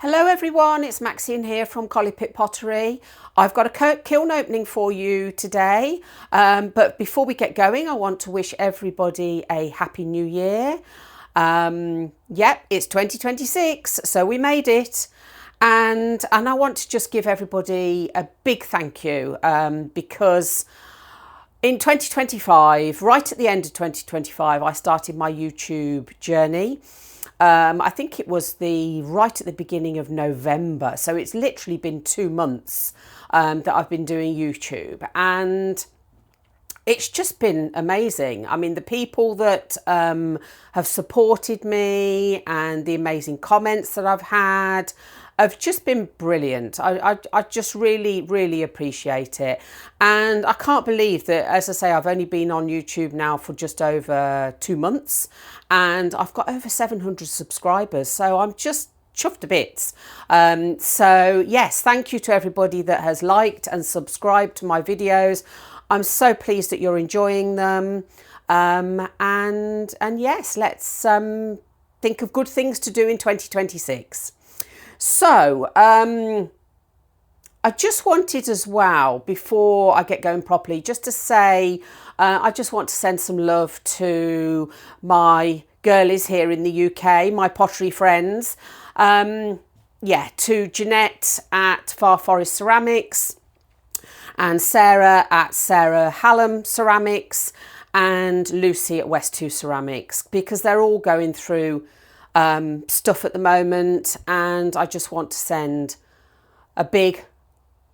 Hello everyone, it's Maxine here from Colleypit Pottery. I've got a kiln opening for you today, but before we get going I want to wish everybody a happy new year. Yep, it's 2026, so we made it, and I want to just give everybody a big thank you because in 2025, right at the end of 2025, I started my YouTube journey. I think it was right at the beginning of November. So it's literally been 2 months that I've been doing YouTube, and it's just been amazing. I mean, the people that have supported me and the amazing comments that I've had have just been brilliant. I just really appreciate it. And I can't believe that, as I say, I've only been on YouTube now for just over 2 months and I've got over 700 subscribers. So I'm just chuffed to bits. So yes, thank you to everybody that has liked and subscribed to my videos. I'm so pleased that you're enjoying them. And yes, let's think of good things to do in 2026. So, I just wanted as well, before I get going properly, just to say, I just want to send some love to my girlies here in the UK, my pottery friends. Yeah, to Jeanette at Far Forest Ceramics and Sarah at Sarah Hallam Ceramics and Lucy at West 2 Ceramics, because they're all going through stuff at the moment, and I just want to send a big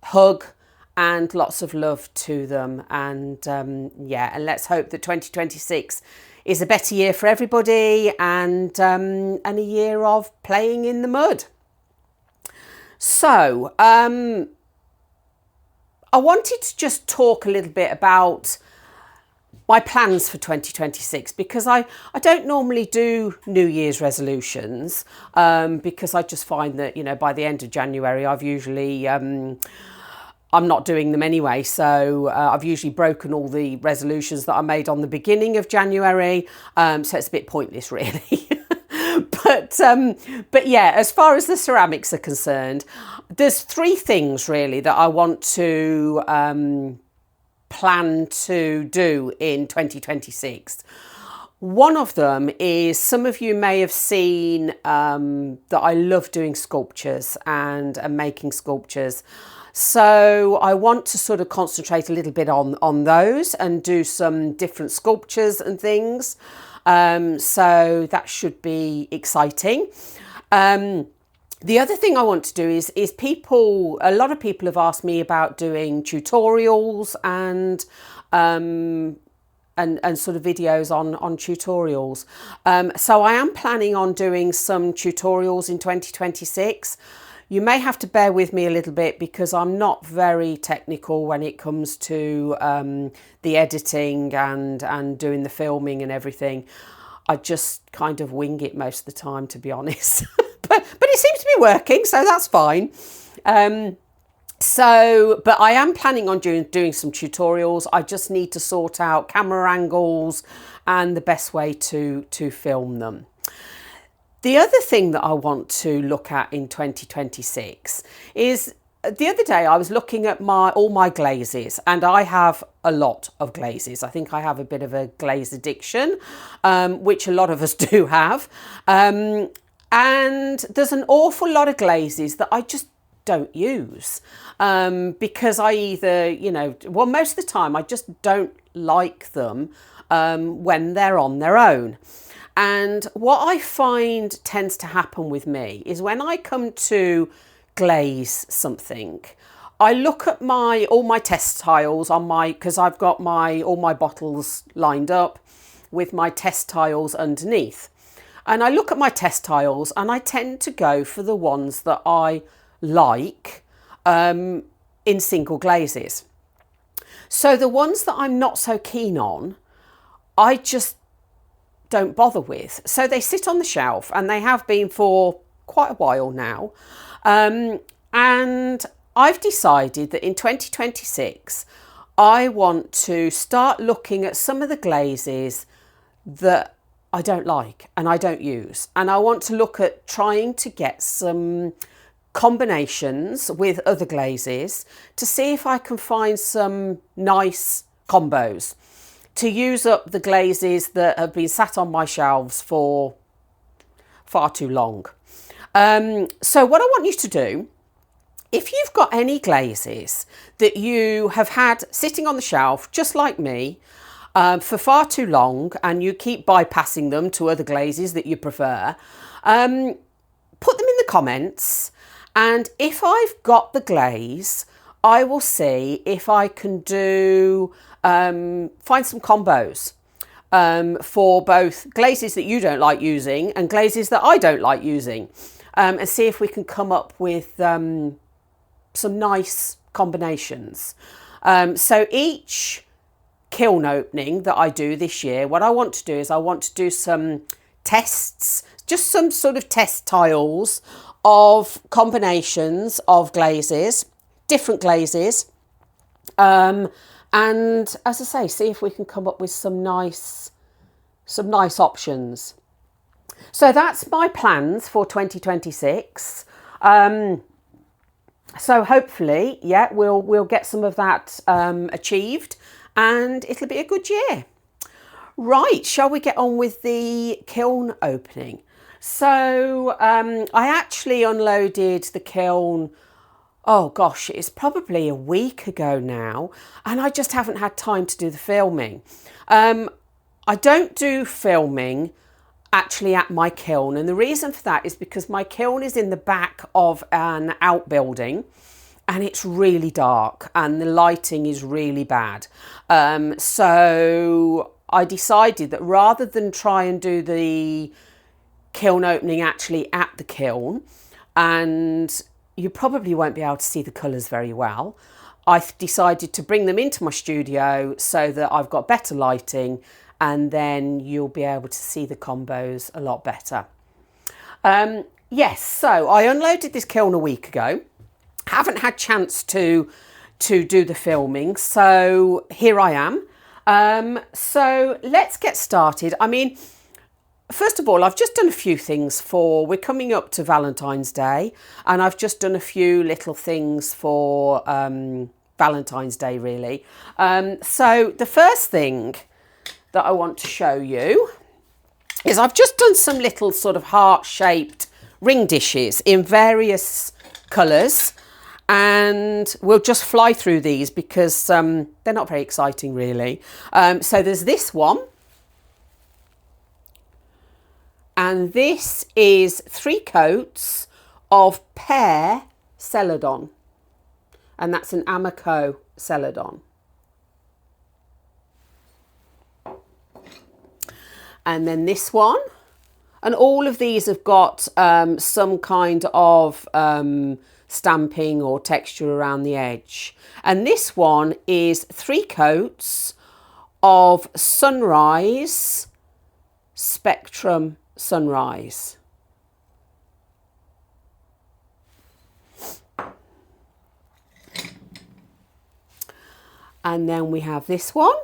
hug and lots of love to them. And yeah, and let's hope that 2026 is a better year for everybody, and a year of playing in the mud. So I wanted to just talk a little bit about my plans for 2026, because I don't normally do New Year's resolutions, because I just find that, you know, by the end of January I've usually I'm not doing them anyway, so I've usually broken all the resolutions that I made on the beginning of January, so it's a bit pointless really. But yeah, as far as the ceramics are concerned, there's 3 things really that I want to plan to do in 2026. One of them is, some of you may have seen that I love doing sculptures and making sculptures. So I want to sort of concentrate a little bit on those and do some different sculptures and things. So that should be exciting. The other thing I want to do is a lot of people have asked me about doing tutorials and sort of videos on tutorials. So I am planning on doing some tutorials in 2026. You may have to bear with me a little bit because I'm not very technical when it comes to the editing and doing the filming and everything. I just kind of wing it most of the time, to be honest. But it seems to be working, so that's fine. But I am planning on doing some tutorials. I just need to sort out camera angles and the best way to film them. The other thing that I want to look at in 2026 is, the other day I was looking at all my glazes, and I have a lot of glazes. I think I have a bit of a glaze addiction, which a lot of us do have. And there's an awful lot of glazes that I just don't use because I either, well, most of the time I just don't like them when they're on their own. And what I find tends to happen with me is, when I come to glaze something, I look at all my test tiles because I've got all my bottles lined up with my test tiles underneath. And I look at my test tiles and I tend to go for the ones that I like in single glazes. So the ones that I'm not so keen on, I just don't bother with. So they sit on the shelf, and they have been for quite a while now. And I've decided that in 2026, I want to start looking at some of the glazes that I don't like and I don't use. And I want to look at trying to get some combinations with other glazes to see if I can find some nice combos to use up the glazes that have been sat on my shelves for far too long. So what I want you to do, if you've got any glazes that you have had sitting on the shelf, just like me, for far too long, and you keep bypassing them to other glazes that you prefer, put them in the comments, and if I've got the glaze, I will see if I can do find some combos for both glazes that you don't like using and glazes that I don't like using, and see if we can come up with some nice combinations. So each kiln opening that I do this year, what I want to do is I want to do some tests, just some sort of test tiles of combinations of glazes, different glazes, and as I say, see if we can come up with some nice options. So that's my plans for 2026. So hopefully, yeah, we'll get some of that achieved, and it'll be a good year. Right, shall we get on with the kiln opening? So I actually unloaded the kiln, oh gosh, it's probably a week ago now, and I just haven't had time to do the filming. I don't do filming actually at my kiln, and the reason for that is because my kiln is in the back of an outbuilding and it's really dark and the lighting is really bad. So I decided that rather than try and do the kiln opening actually at the kiln, and you probably won't be able to see the colours very well, I've decided to bring them into my studio so that I've got better lighting, and then you'll be able to see the combos a lot better. Yes, so I unloaded this kiln a week ago. Haven't had chance to do the filming, so here I am. So let's get started. I mean, first of all, I've just done a few things we're coming up to Valentine's Day, and I've just done a few little things for Valentine's Day, really. So the first thing that I want to show you is I've just done some little sort of heart-shaped ring dishes in various colours, and we'll just fly through these because they're not very exciting, really. So there's this one, and this is 3 coats of pear celadon, and that's an Amaco celadon. And then this one, and all of these have got some kind of stamping or texture around the edge. And this one is 3 coats of Sunrise Spectrum Sunrise. And then we have this one.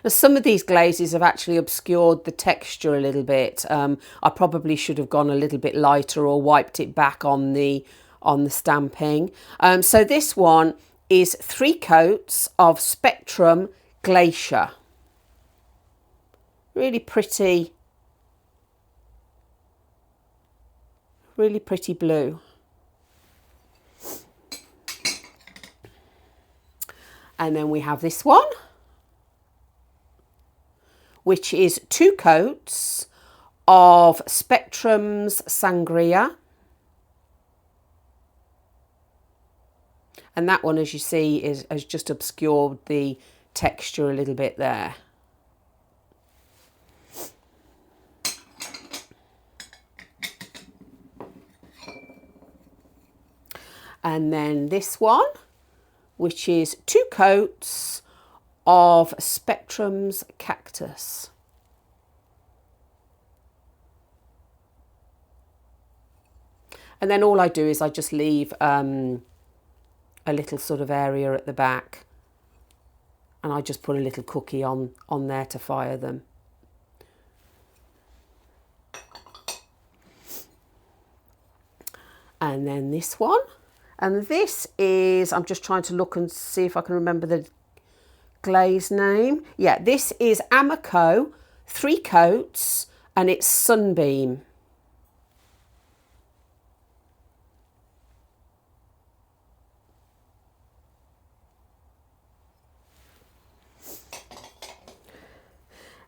Now, some of these glazes have actually obscured the texture a little bit. I probably should have gone a little bit lighter or wiped it back on the stamping. So this one is 3 coats of Spectrum Glacier. Really pretty blue. And then we have this one, which is 2 coats of Spectrum's Sangria. And that one, as you see, has just obscured the texture a little bit there. And then this one, which is 2 coats of Spectrum's Cactus. And then all I do is I just leave a little sort of area at the back, and I just put a little cookie on there to fire them. And then this one. And this is, I'm just trying to look and see if I can remember the glaze name. Yeah, this is Amaco, 3 coats, and it's Sunbeam.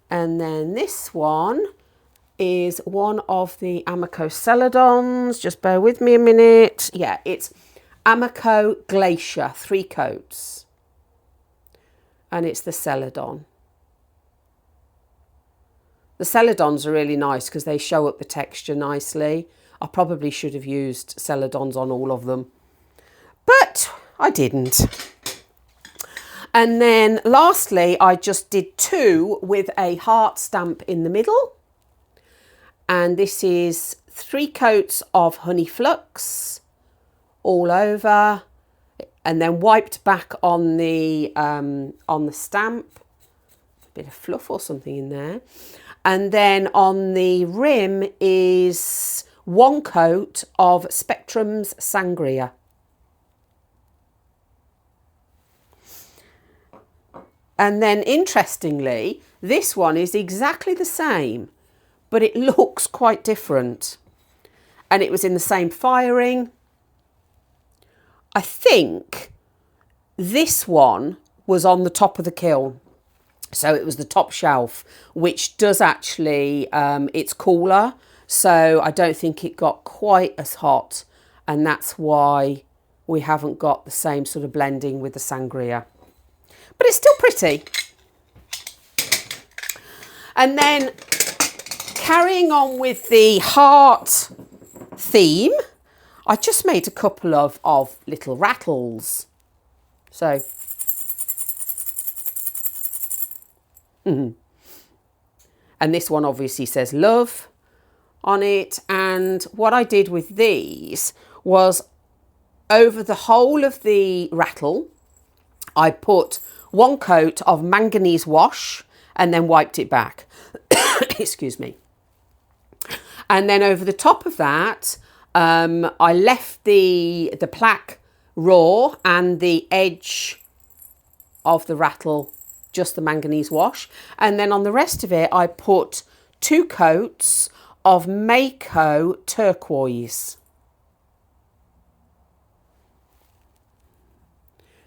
And then this one is one of the Amaco Celadons. Just bear with me a minute. Yeah, it's Amaco Glacier, 3 coats. And it's the Celadon. The Celadons are really nice because they show up the texture nicely. I probably should have used Celadons on all of them, but I didn't. And then lastly, I just did 2 with a heart stamp in the middle. And this is 3 coats of honey flux all over, and then wiped back on the stamp. A bit of fluff or something in there. And then on the rim is 1 coat of Spectrum's Sangria. And then interestingly, this one is exactly the same, but it looks quite different. And it was in the same firing. I think this one was on the top of the kiln. So it was the top shelf, which does actually, it's cooler. So I don't think it got quite as hot. And that's why we haven't got the same sort of blending with the sangria. But it's still pretty. And then carrying on with the heart theme, I just made a couple of little rattles. So, and this one obviously says love on it. And what I did with these was over the whole of the rattle, I put 1 coat of manganese wash and then wiped it back. Excuse me. And then over the top of that, I left the plaque raw and the edge of the rattle, just the manganese wash. And then on the rest of it, I put 2 coats of Mayco turquoise.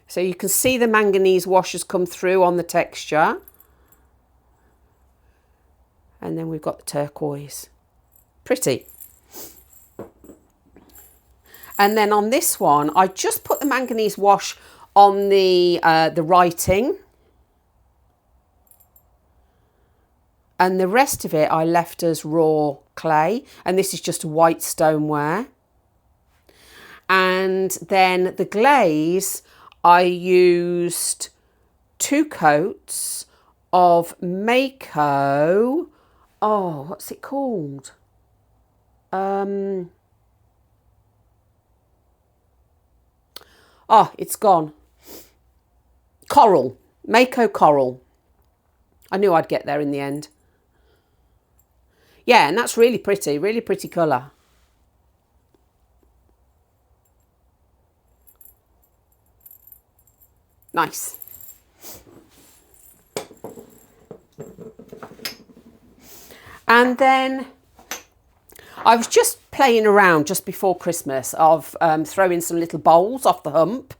So you can see the manganese wash has come through on the texture. And then we've got the turquoise. Pretty. And then on this one, I just put the manganese wash on the writing. And the rest of it I left as raw clay. And this is just white stoneware. And then the glaze, I used 2 coats of Mayco. Oh, what's it called? Oh, it's gone. Coral. Mayco Coral. I knew I'd get there in the end. Yeah, and that's really pretty colour. Nice. And then I was just playing around just before Christmas of throwing some little bowls off the hump.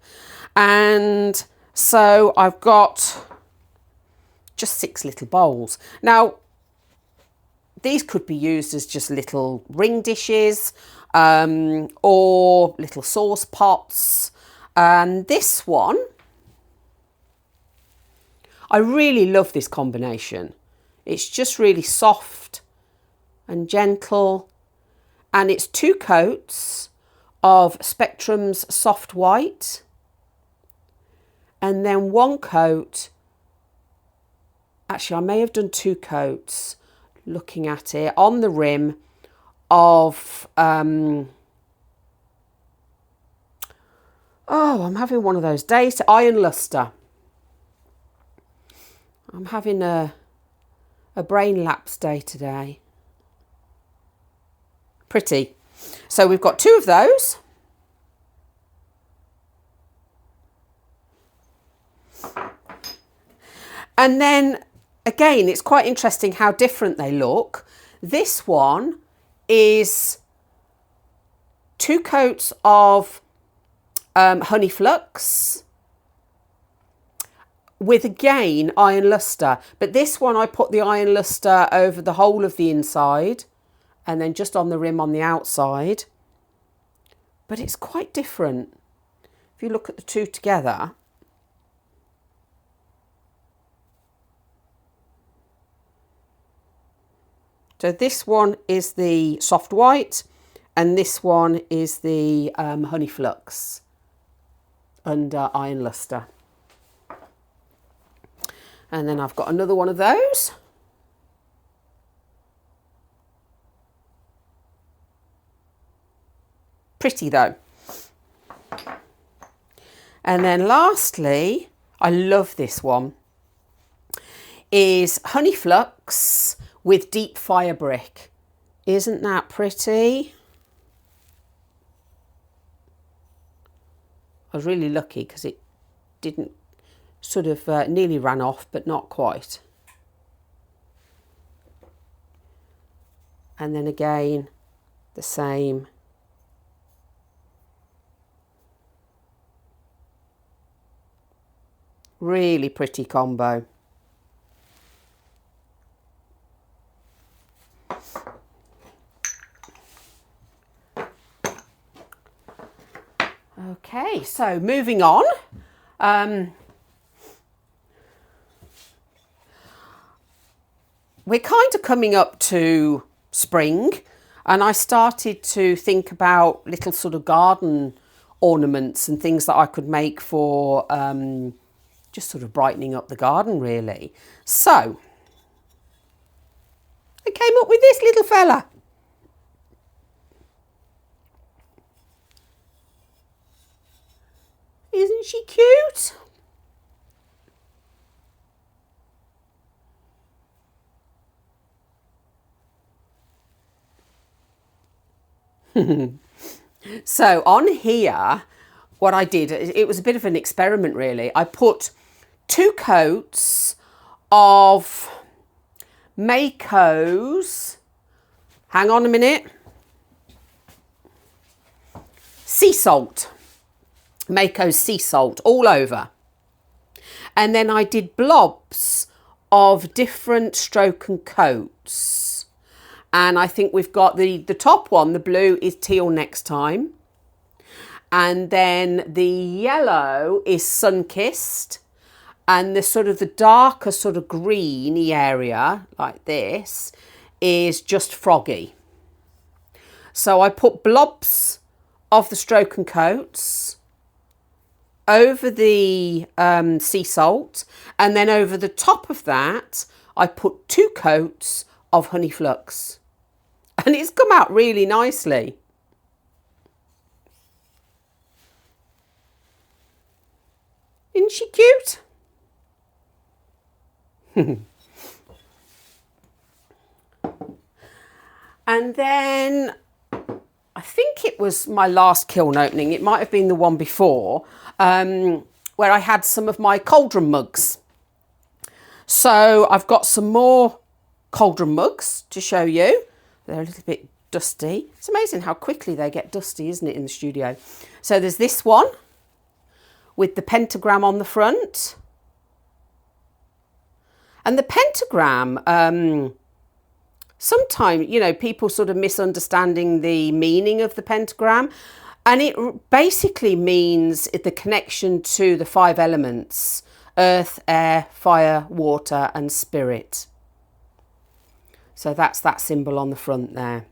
And so I've got just 6 little bowls. Now, these could be used as just little ring dishes or little sauce pots. And this one, I really love this combination. It's just really soft and gentle. And it's 2 coats of Spectrum's soft white. And then 1 coat. Actually, I may have done 2 coats looking at it on the rim of oh, I'm having one of those days. Iron luster. I'm having a brain lapse day today. Pretty. So we've got 2 of those. And then again, it's quite interesting how different they look. This one is 2 coats of honey flux with again iron luster, but this one I put the iron luster over the whole of the inside and then just on the rim on the outside. But it's quite different if you look at the 2 together. So this one is the soft white and this one is the honey flux under iron luster. And then I've got another one of those. Pretty though. And then lastly, I love this one, is honey flux with deep fire brick. Isn't that pretty? I was really lucky because it didn't sort of nearly ran off, but not quite. And then again, the same. Really pretty combo. Okay, so moving on. We're kind of coming up to spring and I started to think about little sort of garden ornaments and things that I could make for just sort of brightening up the garden really. So I came up with this little fella. Isn't she cute? So on here, what I did, it was a bit of an experiment really. I put 2 coats of Mayco's, hang on a minute, sea salt. Mayco's sea salt all over. And then I did blobs of different stroke and coats. And I think we've got the top one, the blue is teal next time. And then the yellow is sun-kissed. And the sort of the darker sort of greeny area, like this, is just froggy. So I put blobs of the stroke and coats over the sea salt, and then over the top of that I put 2 coats of honey flux, and it's come out really nicely. Isn't she cute? And then I think it was my last kiln opening, it might have been the one before, where I had some of my Cauldron mugs. So I've got some more Cauldron mugs to show you. They're a little bit dusty. It's amazing how quickly they get dusty, isn't it, in the studio? So there's this one with the pentagram on the front. And the pentagram, sometimes, you know, people sort of misunderstanding the meaning of the pentagram. And it basically means the connection to the 5 elements: earth, air, fire, water and spirit. So that's that symbol on the front there.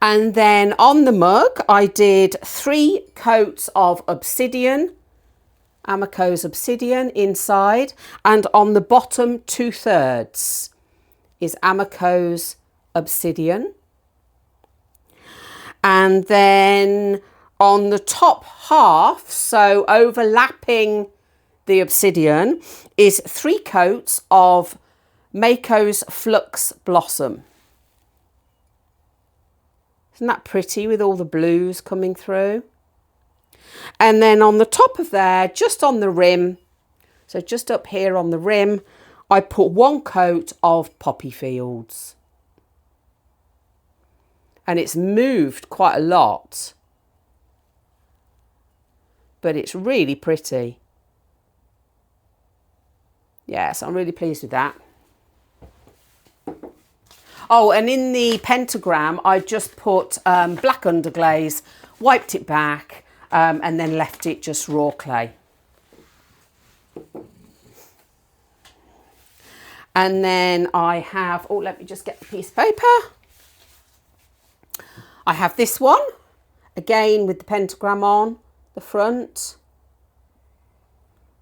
And then on the mug, I did 3 coats of obsidian, Amaco's obsidian inside. And on the bottom 2/3 is Amaco's obsidian. And then on the top half, so overlapping the obsidian, is 3 coats of Mayco's Flux Blossom. Isn't that pretty with all the blues coming through? And then on the top of there, just on the rim, so just up here on the rim, I put one coat of poppy fields. And it's moved quite a lot, but it's really pretty. Yes, I'm really pleased with that. Oh, and in the pentagram, I just put black underglaze, wiped it back, and then left it just raw clay. And then I have, oh, let me just get the piece of paper. I have this one, again with the pentagram on the front.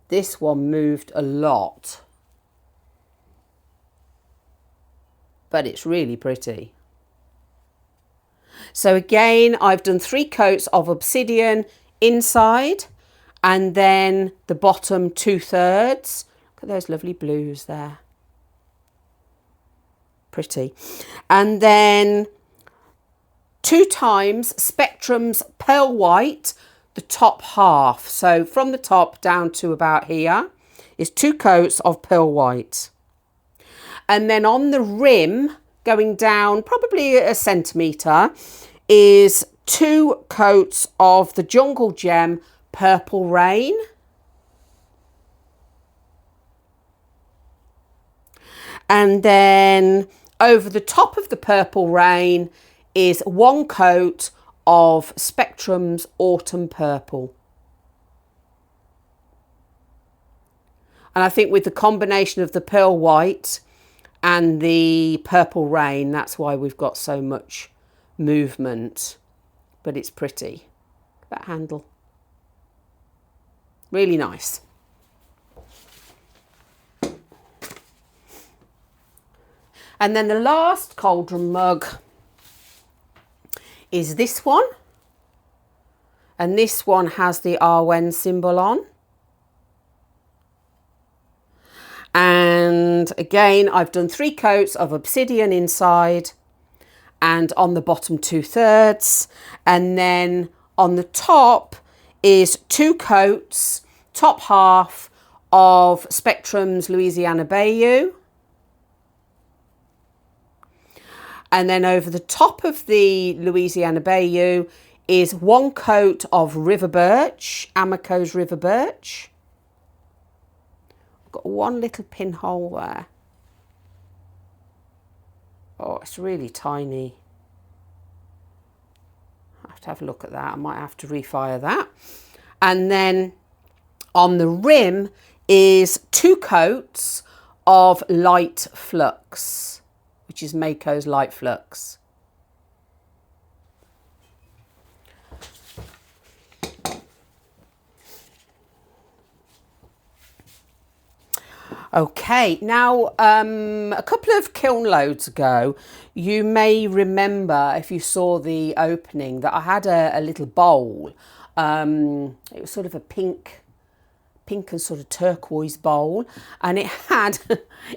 This one moved a lot, but it's really pretty. So again, I've done 3 coats of obsidian inside, and then the bottom 2/3. Look at those lovely blues there. Pretty. And then 2 times Spectrum's pearl white, the top half. So from the top down to about here is 2 coats of pearl white. And then on the rim, going down probably a centimetre, is 2 coats of the Jungle Gem Purple Rain. And then over the top of the Purple Rain is 1 coat of Spectrum's Autumn Purple. And I think with the combination of the pearl white and the Purple Rain, that's why we've got so much movement. But it's pretty. That handle. Really nice. And then the last Cauldron mug is this one. And this one has the Arwen symbol on. And again, I've done 3 coats of obsidian inside and on the bottom 2/3. And then on the top is 2 coats, top half of Spectrum's Louisiana Bayou. And then over the top of the Louisiana Bayou is 1 coat of River Birch, Amaco's River Birch. I've got 1 little pinhole there. Oh, it's really tiny. I have to have a look at that. I might have to refire that. And then on the rim is 2 coats of light flux, which is Mayco's Light Flux. Okay, now a couple of kiln loads ago, you may remember if you saw the opening that I had a little bowl. It was sort of a pink and sort of turquoise bowl, and it had,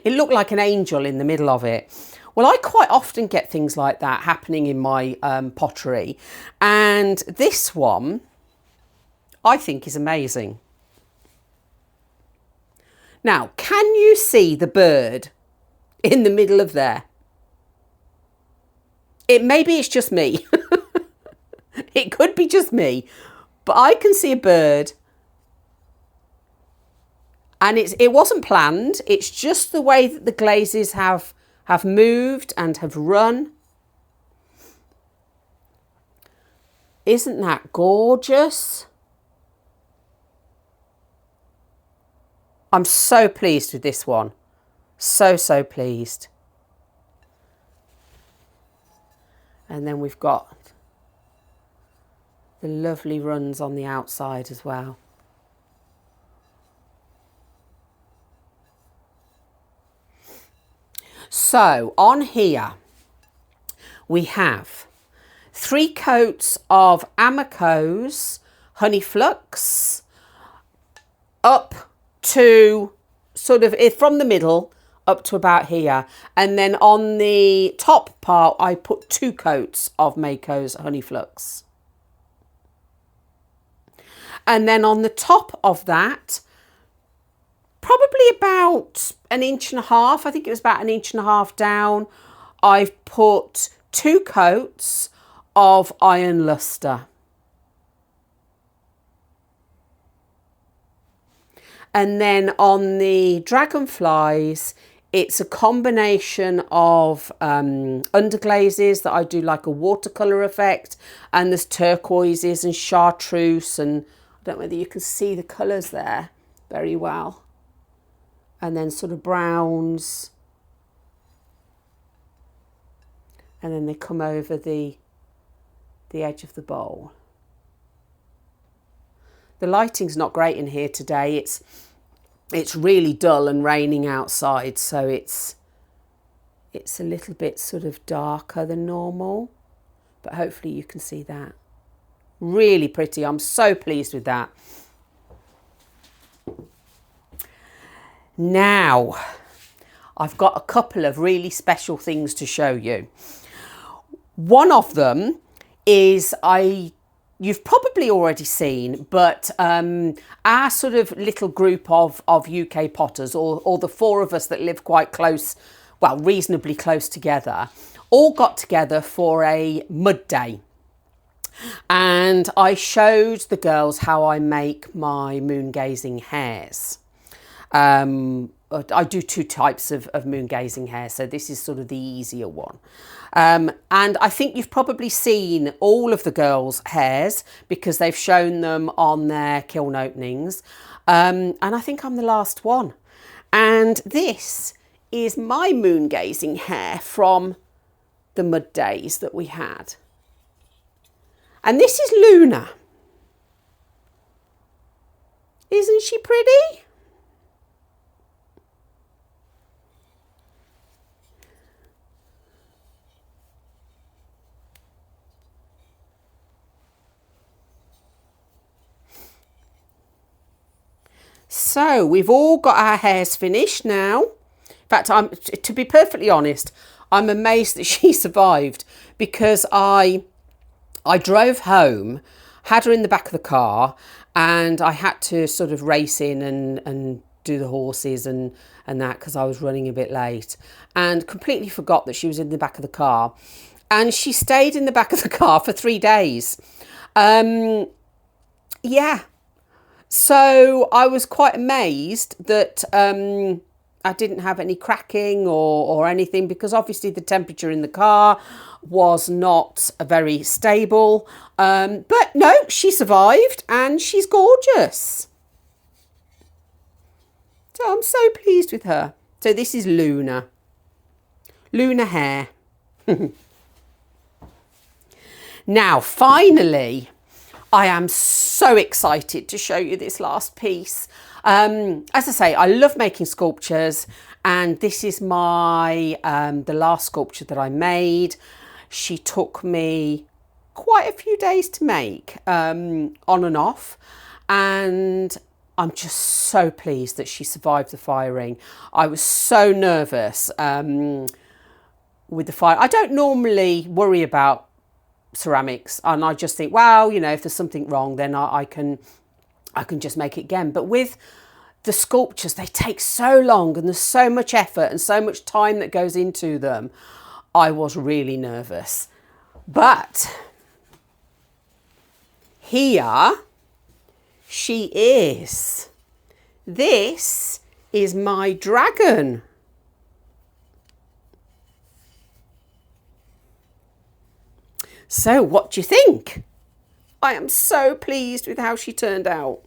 it looked like an angel in the middle of it. Well, I quite often get things like that happening in my pottery, and this one I think is amazing. Now, can you see the bird in the middle of there? Maybe it's just me. It could be just me, but I can see a bird, and it wasn't planned. It's just the way that the glazes have moved and have run. Isn't that gorgeous? I'm so pleased with this one. So pleased. And then we've got the lovely runs on the outside as well. So on here we have 3 coats of Amaco's Honey Flux up to sort of from the middle up to about here. And then on the top part, I put 2 coats of Mayco's Honey Flux. And then on the top of that, probably about 1.5 inches, I think it was about 1.5 inches down, I've put 2 coats of Iron Luster. And then on the Dragonflies, it's a combination of underglazes that I do like a watercolour effect, and there's turquoises and chartreuse, and I don't know whether you can see the colours there very well. And then sort of browns. And then they come over the edge of the bowl. The lighting's not great in here today. It's really dull and raining outside, so it's a little bit sort of darker than normal, but hopefully you can see that. Really pretty. I'm so pleased with that. Now, I've got a couple of really special things to show you. One of them is you've probably already seen, but our sort of little group of UK potters, or the 4 of us that live quite close, well, reasonably close together, all got together for a mud day. And I showed the girls how I make my moon gazing hares. I do 2 types of moon gazing hair, so this is sort of the easier one. And I think you've probably seen all of the girls' hairs because they've shown them on their kiln openings. And I think I'm the last one. And this is my moon gazing hair from the mud days that we had. And this is Luna. Isn't she pretty? So we've all got our hairs finished now. In fact, to be perfectly honest, I'm amazed that she survived, because I drove home, had her in the back of the car, and I had to sort of race in and do the horses and that, because I was running a bit late, and completely forgot that she was in the back of the car. And she stayed in the back of the car for 3 days. Yeah. So I was quite amazed that I didn't have any cracking or anything, because obviously the temperature in the car was not very stable. But no, she survived and she's gorgeous. So I'm so pleased with her. So this is Luna. Luna Hare. Now, finally, I am so excited to show you this last piece. As I say, I love making sculptures, and this is my the last sculpture that I made. She took me quite a few days to make, on and off, and I'm just so pleased that she survived the firing. I was so nervous with the fire. I don't normally worry about ceramics, and I just think, well, you know, if there's something wrong, then I can just make it again. But with the sculptures, they take so long and there's so much effort and so much time that goes into them. I was really nervous. But here she is. This is my dragon. So what do you think? I am so pleased with how she turned out.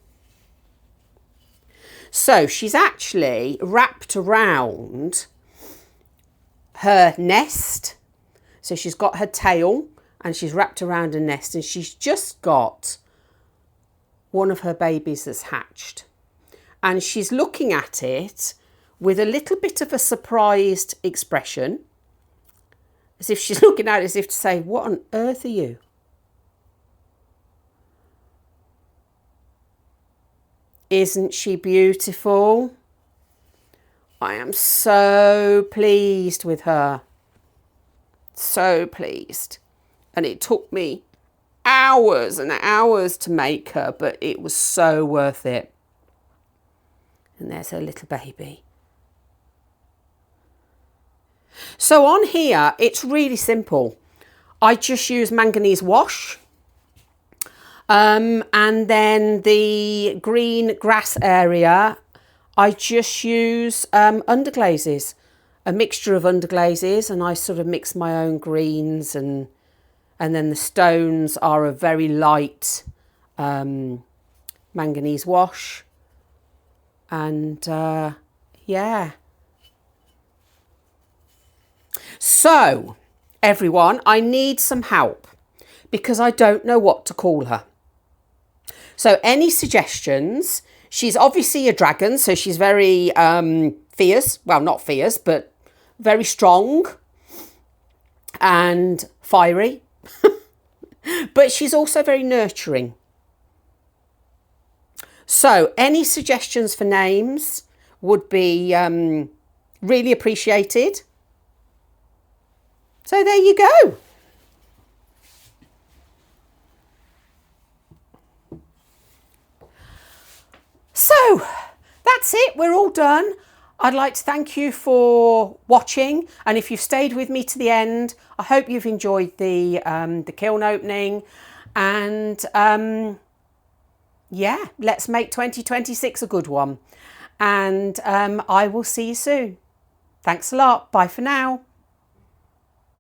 So she's actually wrapped around her nest. So she's got her tail and she's wrapped around a nest, and she's just got one of her babies that's hatched. And she's looking at it with a little bit of a surprised expression, as if she's looking at it as if to say, what on earth are you? Isn't she beautiful? I am so pleased with her. So pleased. And it took me hours and hours to make her, but it was so worth it. And there's her little baby. So on here, it's really simple. I just use manganese wash. And then the green grass area, I just use underglazes, a mixture of underglazes, and I sort of mix my own greens, and then the stones are a very light manganese wash. And yeah. So everyone, I need some help because I don't know what to call her. So any suggestions? She's obviously a dragon, so she's very fierce. Well, not fierce, but very strong and fiery. But she's also very nurturing. So any suggestions for names would be really appreciated. So there you go. So that's it. We're all done. I'd like to thank you for watching, and if you've stayed with me to the end, I hope you've enjoyed the kiln opening. And yeah, let's make 2026 a good one. And I will see you soon. Thanks a lot. Bye for now.